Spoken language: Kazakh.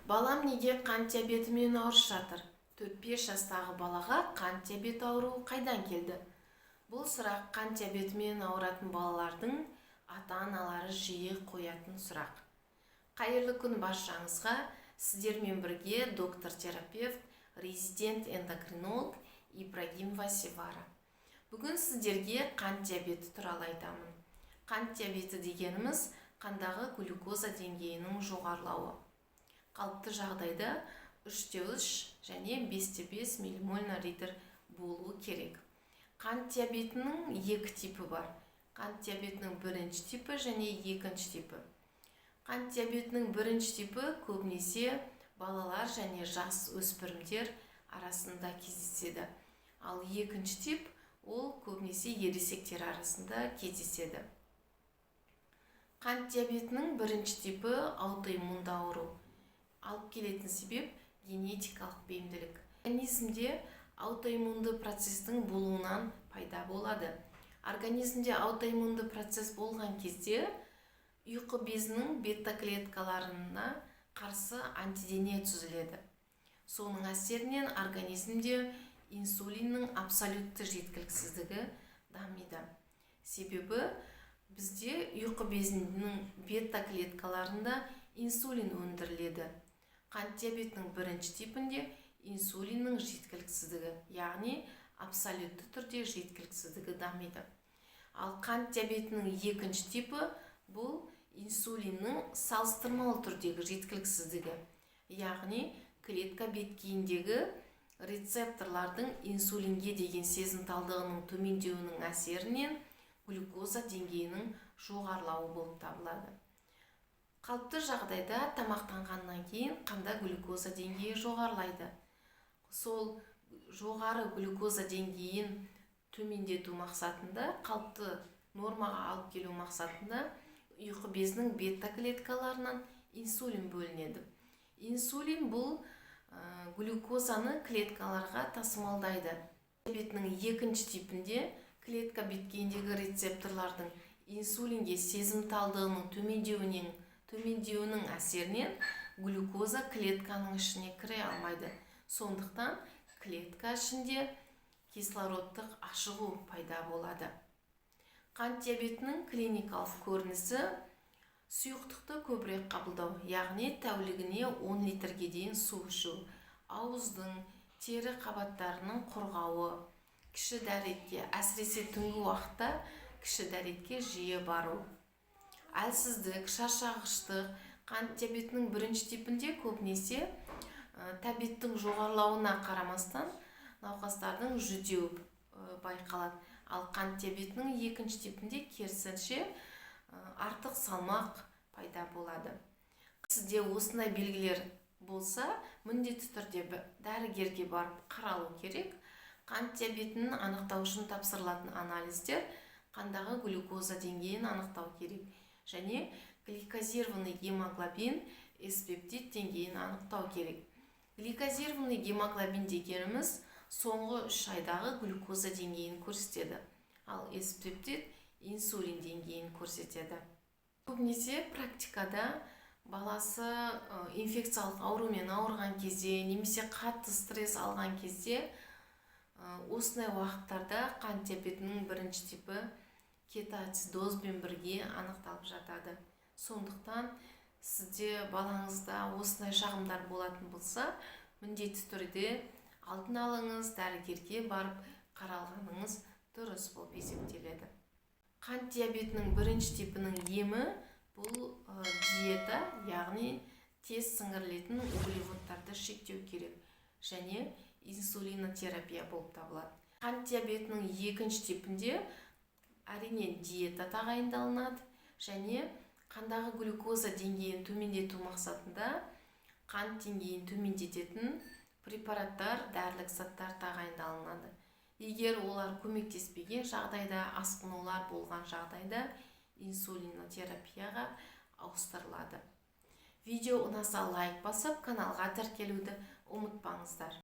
Балам неге қант диабетімен ауырып жатыр? 4-5 жастағы балаға қант диабеті ауруы қайдан келді? Бұл сұрақ қант диабетімен ауыратын балалардың ата-аналары жиі қоятын сұрақ. Қайырлы күн баршаңызға. Сіздермен бірге доктор-терапевт, резидент эндокринолог Ибрагимова Севара. Бүгін сіздерге қант диабеті туралы айтамын. Қант диабеті дегеніміз қандағы глюкоза деңгейінің жоғарылауы. Қалыпты жағдайда 3/3 және 5/5 миллимоль на литр болуы керек. Қант диабетінің екі типі бар. Қант диабетінің бірінші типі және екінші типі. Қант диабетінің бірінші типі көбінесе балалар және жас өспірімдер арасында кездеседі. Ал екінші тип ол көбінесе ересектер арасында кездеседі. Қант диабетінің бірінші типі аутоиммунды ауру. Алып келетін себеп генетикалық бейімділік. Организмде аутоиммунды процестің болуынан пайда болады. Организмде аутоиммунды процесс болған кезде ұйқы безінің бета-клеткаларына қарсы антидене түзіледі. Соның әсерінен организмде инсулиннің абсолютті жеткіліксіздігі дамиды. Себебі бізде ұйқы безінің бета-клеткаларында инсулин өндіріледі. Қант диабетінің бірінші типінде инсулиннің жеткіліксіздігі, яғни абсолютті түрде жеткіліксіздігі дамиды. Ал қант диабетінің екінші типі бұл инсулиннің салыстырмалы түрдегі жеткіліксіздігі, яғни клетка беткейіндегі рецепторлардың инсулинге деген сезімталдығының төмендеуінің әсерінен глюкоза деңгейінің жоғарылауы болып табылады. Қалыпты жағдайда тамақтанғаннан кейін қанда глюкоза деңгейі жоғарылайды. Сол жоғары глюкоза деңгейін төмендету мақсатында, қалыпты нормаға алып келу мақсатында ұйқы безінің бета-клеткаларынан инсулин бөлінеді. Инсулин бұл глюкозаны клеткаларға тасымалдайды. Диабетінің екінші типінде клетка беткейіндегі рецепторлардың инсулинге сезімталдығының төмендеуінің әсерінен глюкоза клетканың ішіне кіре алмайды. Сондықтан клетка ішінде кислородтық ашығу пайда болады. Қант диабетінің клиникалық көрінісі сұйықтықты көбірек қабылдау, яғни тәулігіне 10 литрге дейін су ішу, ауыздың, тері қабаттарының құрғауы, кіші дәретке, әсіресе түнгі уақытта кіші дәретке жиі бару. Әлсіздік, шаршағыштық. Қант диабетінің бірінші типінде көбінесе тәбеттің жоғарылауына қарамастан науқастардың жүдеу байқалады. Ал қант диабетінің екінші типінде керісінше артық салмақ пайда болады. Сізде осындай белгілер болса, міндетті түрде дәрігерге барып қаралу керек. Қант диабетінің анықтау үшін тапсырылатын анализдер қандағы глюкоза деңгейін анықтау керек және гликозированный гемоглобин, S-пептид деңгейін анықтау керек. Гликозированный гемоглобин дегеніміз соңғы 3 айдағы глюкоза деңгейін көрсетеді, ал S-пептид инсулин деңгейін көрсетеді. Көбінесе практикада баласы инфекциялық аурумен ауырған кезде, немесе қатты стресс алған кезде осындай уақыттарда қант диабетінің бірінші типі кетоацидозбен бірге анықталып жатады. Сондықтан сізде балаңызда осындай шағымдар болатын болса, міндетті түрде алдын алыңыз, дәрігерге барып қаралғаныңыз дұрыс болып есептеледі. Қант диабетінің бірінші типінің емі бұл диета, яғни тез сіңірілетін углеводтарды шектеу керек және инсулинотерапия болып табылады. Қант диабетінің екінші типінде әрине диета тағайындалынады және қандағы глюкоза деңгейін төмендету мақсатында қант деңгейін төмендететін препараттар, дәрілік заттар тағайындалынады. Егер олар көмектеспеген жағдайда, асқынулар болған жағдайда инсулинотерапияға ауыстырылады. Видео ұнаса лайк басып, каналға тіркелуді ұмытпаңыздар.